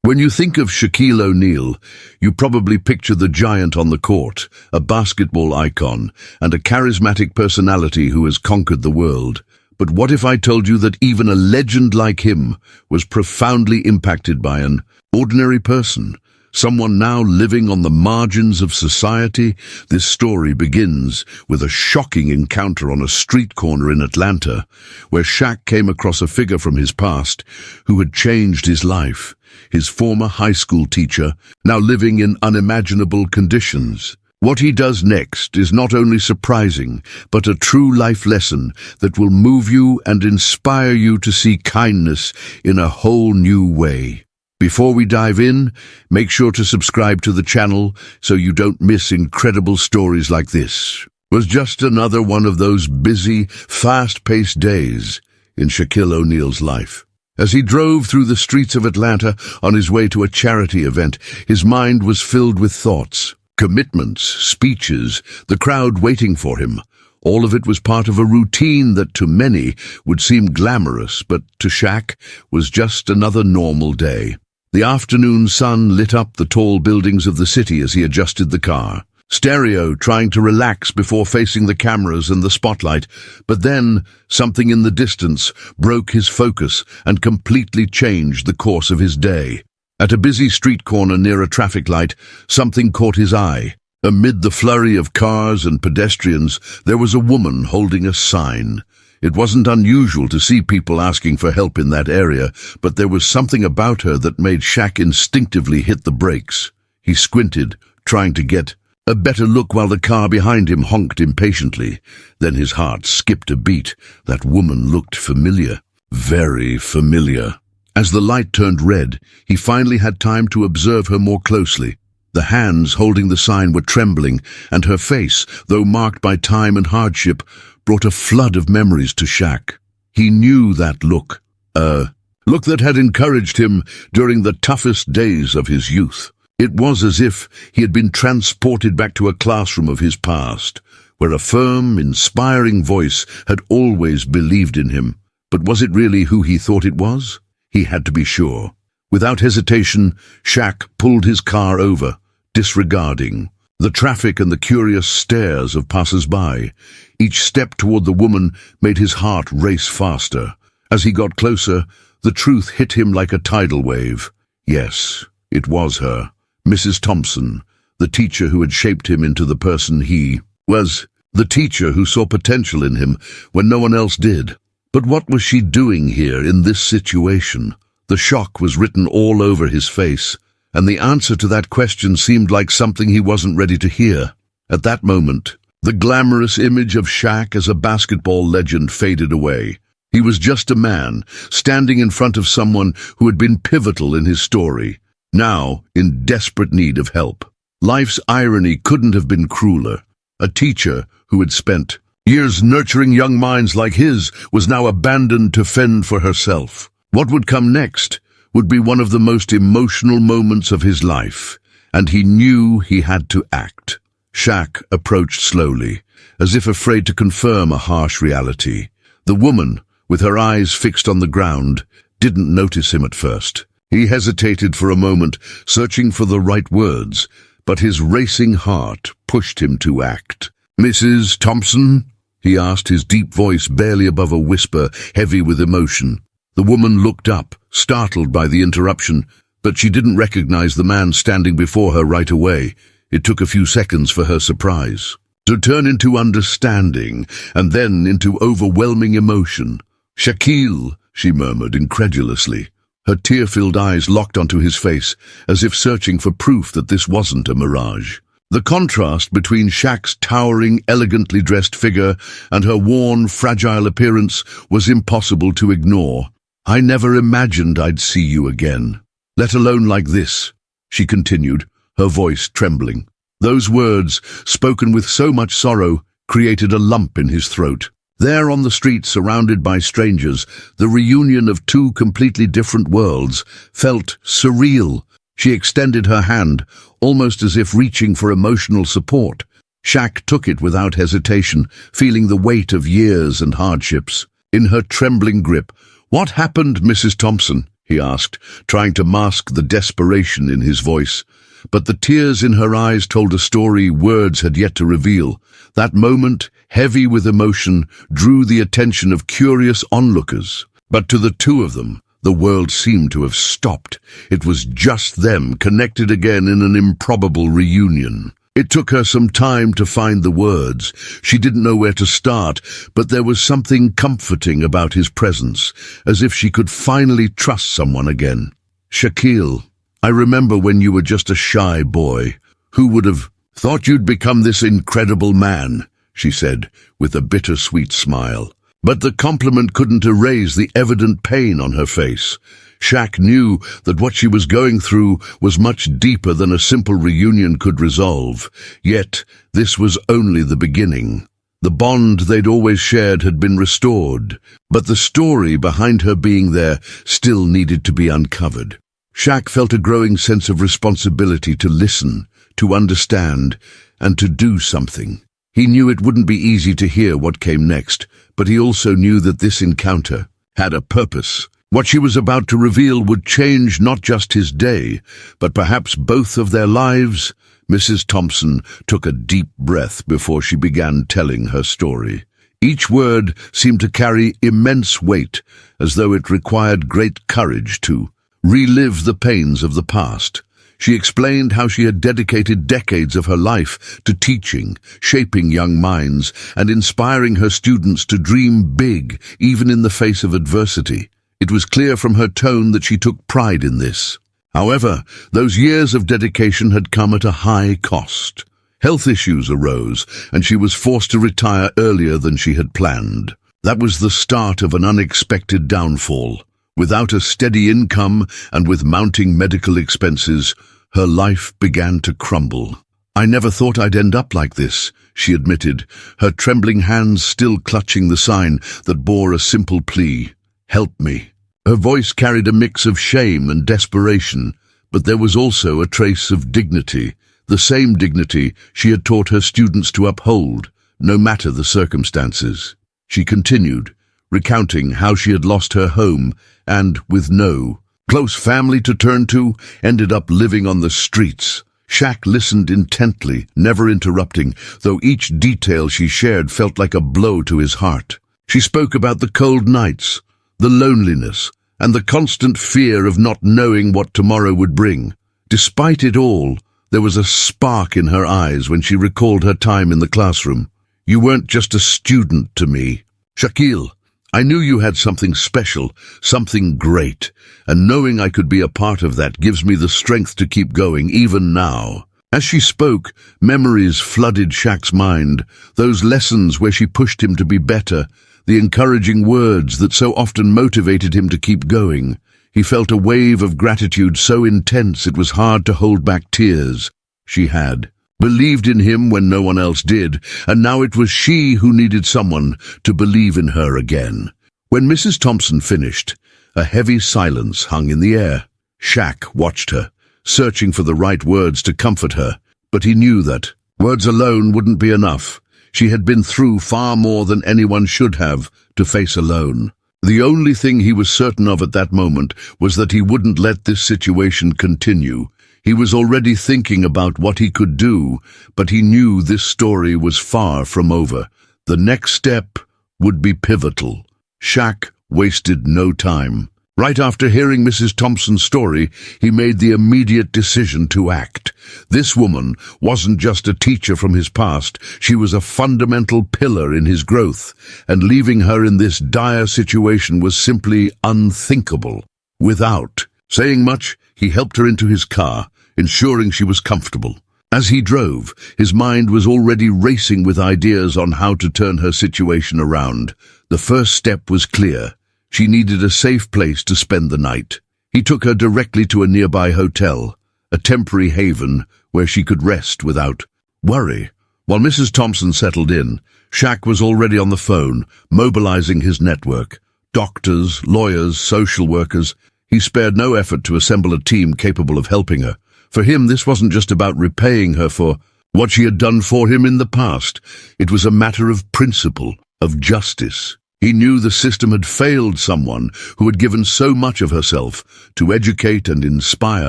When you think of Shaquille O'Neal, you probably picture the giant on the court, a basketball icon, and a charismatic personality who has conquered the world. But what if I told you that even a legend like him was profoundly impacted by an ordinary person, someone now living on the margins of society? This story begins with a shocking encounter on a street corner in Atlanta, where Shaq came across a figure from his past who had changed his life. His former high school teacher, now living in unimaginable conditions. What he does next is not only surprising, but a true life lesson that will move you and inspire you to see kindness in a whole new way. Before we dive in, make sure to subscribe to the channel so you don't miss incredible stories like this. It was just another one of those busy, fast-paced days in Shaquille O'Neal's life. As he drove through the streets of Atlanta on his way to a charity event, his mind was filled with thoughts, commitments, speeches, the crowd waiting for him. All of it was part of a routine that to many would seem glamorous, but to Shaq was just another normal day. The afternoon sun lit up the tall buildings of the city as he adjusted the car. Stereo trying to relax before facing the cameras and the spotlight, but then something in the distance broke his focus and completely changed the course of his day. At a busy street corner near a traffic light, something caught his eye. Amid the flurry of cars and pedestrians, there was a woman holding a sign. It wasn't unusual to see people asking for help in that area, but there was something about her that made Shaq instinctively hit the brakes. He squinted, trying to get a better look while the car behind him honked impatiently. Then his heart skipped a beat. That woman looked familiar. Very familiar. As the light turned red, he finally had time to observe her more closely. The hands holding the sign were trembling, and her face, though marked by time and hardship, brought a flood of memories to Shaq. He knew that look. A look that had encouraged him during the toughest days of his youth. It was as if he had been transported back to a classroom of his past, where a firm, inspiring voice had always believed in him. But was it really who he thought it was? He had to be sure. Without hesitation, Shaq pulled his car over, disregarding the traffic and the curious stares of passers-by. Each step toward the woman made his heart race faster. As he got closer, the truth hit him like a tidal wave. Yes, it was her. Mrs. Thompson, the teacher who had shaped him into the person he was, the teacher who saw potential in him when no one else did. But what was she doing here in this situation? The shock was written all over his face, and the answer to that question seemed like something he wasn't ready to hear. At that moment, the glamorous image of Shaq as a basketball legend faded away. He was just a man, standing in front of someone who had been pivotal in his story, now in desperate need of help. Life's irony couldn't have been crueler. A teacher who had spent years nurturing young minds like his was now abandoned to fend for herself. What would come next would be one of the most emotional moments of his life, and he knew he had to act. Shaq approached slowly, as if afraid to confirm a harsh reality. The woman, with her eyes fixed on the ground, didn't notice him at first. He hesitated for a moment, searching for the right words, but his racing heart pushed him to act. "Mrs. Thompson?" he asked, his deep voice barely above a whisper, heavy with emotion. The woman looked up, startled by the interruption, but she didn't recognize the man standing before her right away. It took a few seconds for her surprise to turn into understanding, and then into overwhelming emotion. "Shaquille," she murmured incredulously. Her tear-filled eyes locked onto his face, as if searching for proof that this wasn't a mirage. The contrast between Shaq's towering, elegantly dressed figure and her worn, fragile appearance was impossible to ignore. "I never imagined I'd see you again, let alone like this," she continued, her voice trembling. Those words, spoken with so much sorrow, created a lump in his throat. There on the street, surrounded by strangers, the reunion of two completely different worlds felt surreal. She extended her hand, almost as if reaching for emotional support. Shaq took it without hesitation, feeling the weight of years and hardships. In her trembling grip, "What happened, Mrs. Thompson?" he asked, trying to mask the desperation in his voice. But the tears in her eyes told a story words had yet to reveal. That moment, heavy with emotion, drew the attention of curious onlookers. But to the two of them, the world seemed to have stopped. It was just them, connected again in an improbable reunion. It took her some time to find the words. She didn't know where to start, but there was something comforting about his presence, as if she could finally trust someone again. "Shaquille, I remember when you were just a shy boy. Who would have thought you'd become this incredible man?" she said, with a bittersweet smile. But the compliment couldn't erase the evident pain on her face. Shaq knew that what she was going through was much deeper than a simple reunion could resolve. Yet, this was only the beginning. The bond they'd always shared had been restored, but the story behind her being there still needed to be uncovered. Shaq felt a growing sense of responsibility to listen, to understand, and to do something. He knew it wouldn't be easy to hear what came next, but he also knew that this encounter had a purpose. What she was about to reveal would change not just his day, but perhaps both of their lives. Mrs. Thompson took a deep breath before she began telling her story. Each word seemed to carry immense weight, as though it required great courage to relive the pains of the past. She explained how she had dedicated decades of her life to teaching, shaping young minds, and inspiring her students to dream big, even in the face of adversity. It was clear from her tone that she took pride in this. However, those years of dedication had come at a high cost. Health issues arose, and she was forced to retire earlier than she had planned. That was the start of an unexpected downfall. Without a steady income and with mounting medical expenses, her life began to crumble. "I never thought I'd end up like this," she admitted, her trembling hands still clutching the sign that bore a simple plea. "Help me." Her voice carried a mix of shame and desperation, but there was also a trace of dignity, the same dignity she had taught her students to uphold, no matter the circumstances. She continued, recounting how she had lost her home and, with no close family to turn to, ended up living on the streets. Shaq listened intently, never interrupting, though each detail she shared felt like a blow to his heart. She spoke about the cold nights, the loneliness, and the constant fear of not knowing what tomorrow would bring. Despite it all, there was a spark in her eyes when she recalled her time in the classroom. "You weren't just a student to me, Shaquille. I knew you had something special, something great, and knowing I could be a part of that gives me the strength to keep going, even now." As she spoke, memories flooded Shaq's mind, those lessons where she pushed him to be better, the encouraging words that so often motivated him to keep going. He felt a wave of gratitude so intense it was hard to hold back tears. She had believed in him when no one else did, and now it was she who needed someone to believe in her again. When Mrs. Thompson finished, a heavy silence hung in the air. Shaq watched her, searching for the right words to comfort her, but he knew that words alone wouldn't be enough. She had been through far more than anyone should have to face alone. The only thing he was certain of at that moment was that he wouldn't let this situation continue. He was already thinking about what he could do, but he knew this story was far from over. The next step would be pivotal. Shaq wasted no time. Right after hearing Mrs. Thompson's story, he made the immediate decision to act. This woman wasn't just a teacher from his past, she was a fundamental pillar in his growth, and leaving her in this dire situation was simply unthinkable. Without saying much, he helped her into his car, ensuring she was comfortable. As he drove, his mind was already racing with ideas on how to turn her situation around. The first step was clear. She needed a safe place to spend the night. He took her directly to a nearby hotel, a temporary haven where she could rest without worry. While Mrs. Thompson settled in, Shaq was already on the phone, mobilizing his network. Doctors, lawyers, social workers. He spared no effort to assemble a team capable of helping her. For him, this wasn't just about repaying her for what she had done for him in the past. It was a matter of principle, of justice. He knew the system had failed someone who had given so much of herself to educate and inspire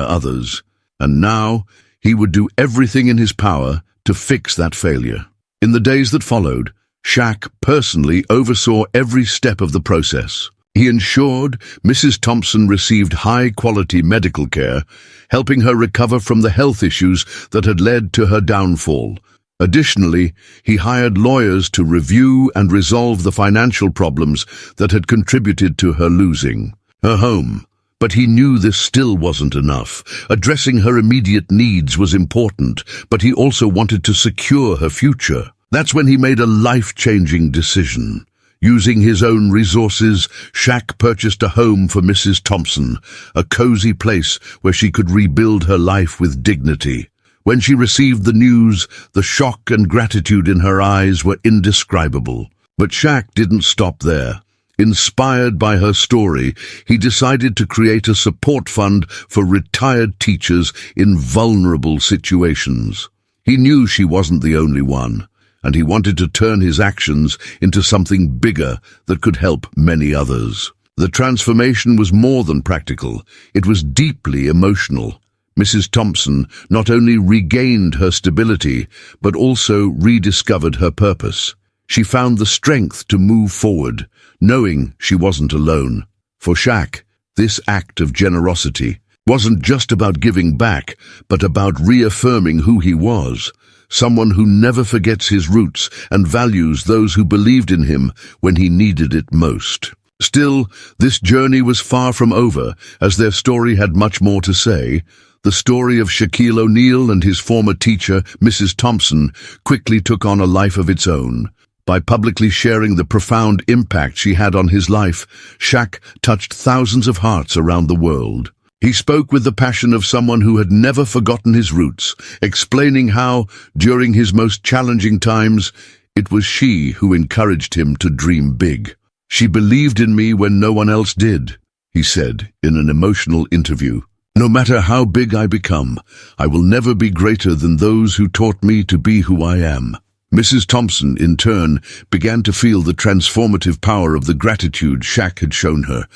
others, and now he would do everything in his power to fix that failure. In the days that followed, Shaq personally oversaw every step of the process. He ensured Mrs. Thompson received high-quality medical care, helping her recover from the health issues that had led to her downfall. Additionally, he hired lawyers to review and resolve the financial problems that had contributed to her losing her home. But he knew this still wasn't enough. Addressing her immediate needs was important, but he also wanted to secure her future. That's when he made a life-changing decision. Using his own resources, Shaq purchased a home for Mrs. Thompson, a cozy place where she could rebuild her life with dignity. When she received the news, the shock and gratitude in her eyes were indescribable. But Shaq didn't stop there. Inspired by her story, he decided to create a support fund for retired teachers in vulnerable situations. He knew she wasn't the only one, and he wanted to turn his actions into something bigger that could help many others. The transformation was more than practical. It was deeply emotional. Mrs. Thompson not only regained her stability, but also rediscovered her purpose. She found the strength to move forward, knowing she wasn't alone. For Shaq, this act of generosity wasn't just about giving back, but about reaffirming who he was, someone who never forgets his roots and values those who believed in him when he needed it most. Still, this journey was far from over, as their story had much more to say. The story of Shaquille O'Neal and his former teacher, Mrs. Thompson, quickly took on a life of its own. By publicly sharing the profound impact she had on his life, Shaq touched thousands of hearts around the world. He spoke with the passion of someone who had never forgotten his roots, explaining how, during his most challenging times, it was she who encouraged him to dream big. "She believed in me when no one else did," he said in an emotional interview. "No matter how big I become, I will never be greater than those who taught me to be who I am." Mrs. Thompson, in turn, began to feel the transformative power of the gratitude Shaq had shown her.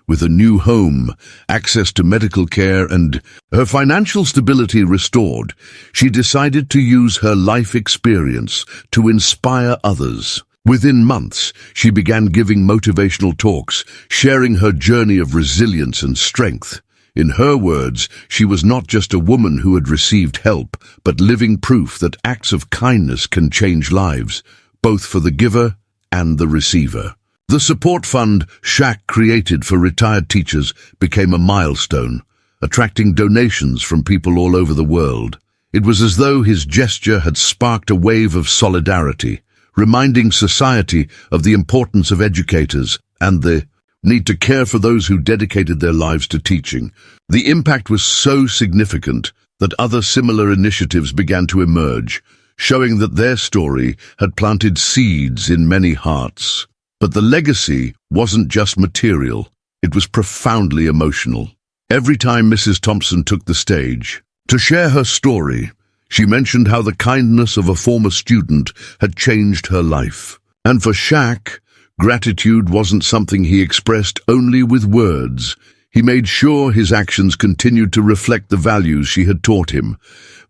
With a new home, access to medical care, and her financial stability restored, she decided to use her life experience to inspire others. Within months, she began giving motivational talks, sharing her journey of resilience and strength. In her words, she was not just a woman who had received help, but living proof that acts of kindness can change lives, both for the giver and the receiver. The support fund Shaq created for retired teachers became a milestone, attracting donations from people all over the world. It was as though his gesture had sparked a wave of solidarity, reminding society of the importance of educators and the need to care for those who dedicated their lives to teaching. The impact was so significant that other similar initiatives began to emerge, showing that their story had planted seeds in many hearts. But the legacy wasn't just material, it was profoundly emotional. Every time Mrs. Thompson took the stage to share her story, she mentioned how the kindness of a former student had changed her life. And for Shaq, gratitude wasn't something he expressed only with words. He made sure his actions continued to reflect the values she had taught him,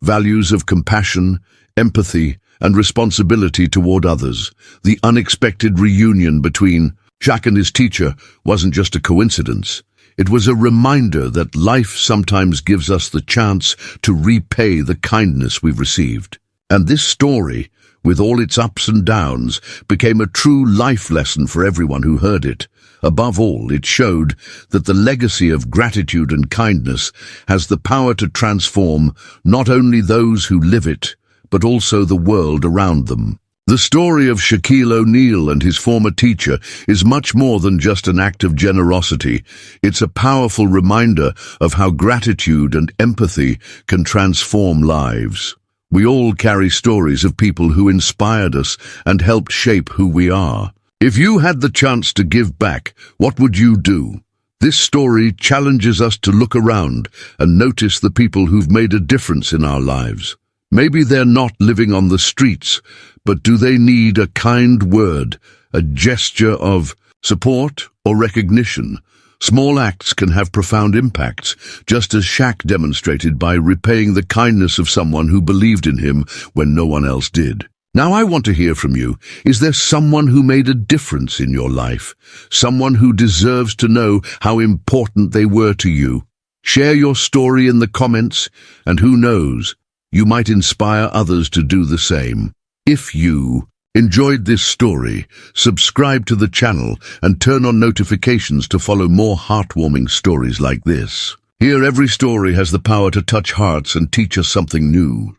values of compassion, empathy, and responsibility toward others. The unexpected reunion between Shaq and his teacher wasn't just a coincidence. It was a reminder that life sometimes gives us the chance to repay the kindness we've received. And this story, with all its ups and downs, became a true life lesson for everyone who heard it. Above all, it showed that the legacy of gratitude and kindness has the power to transform not only those who live it, but also the world around them. The story of Shaquille O'Neal and his former teacher is much more than just an act of generosity. It's a powerful reminder of how gratitude and empathy can transform lives. We all carry stories of people who inspired us and helped shape who we are. If you had the chance to give back, what would you do? This story challenges us to look around and notice the people who've made a difference in our lives. Maybe they're not living on the streets, but do they need a kind word, a gesture of support or recognition? Small acts can have profound impacts, just as Shaq demonstrated by repaying the kindness of someone who believed in him when no one else did. Now I want to hear from you. Is there someone who made a difference in your life? Someone who deserves to know how important they were to you? Share your story in the comments, and who knows, you might inspire others to do the same. If you enjoyed this story, subscribe to the channel and turn on notifications to follow more heartwarming stories like this. Here, every story has the power to touch hearts and teach us something new.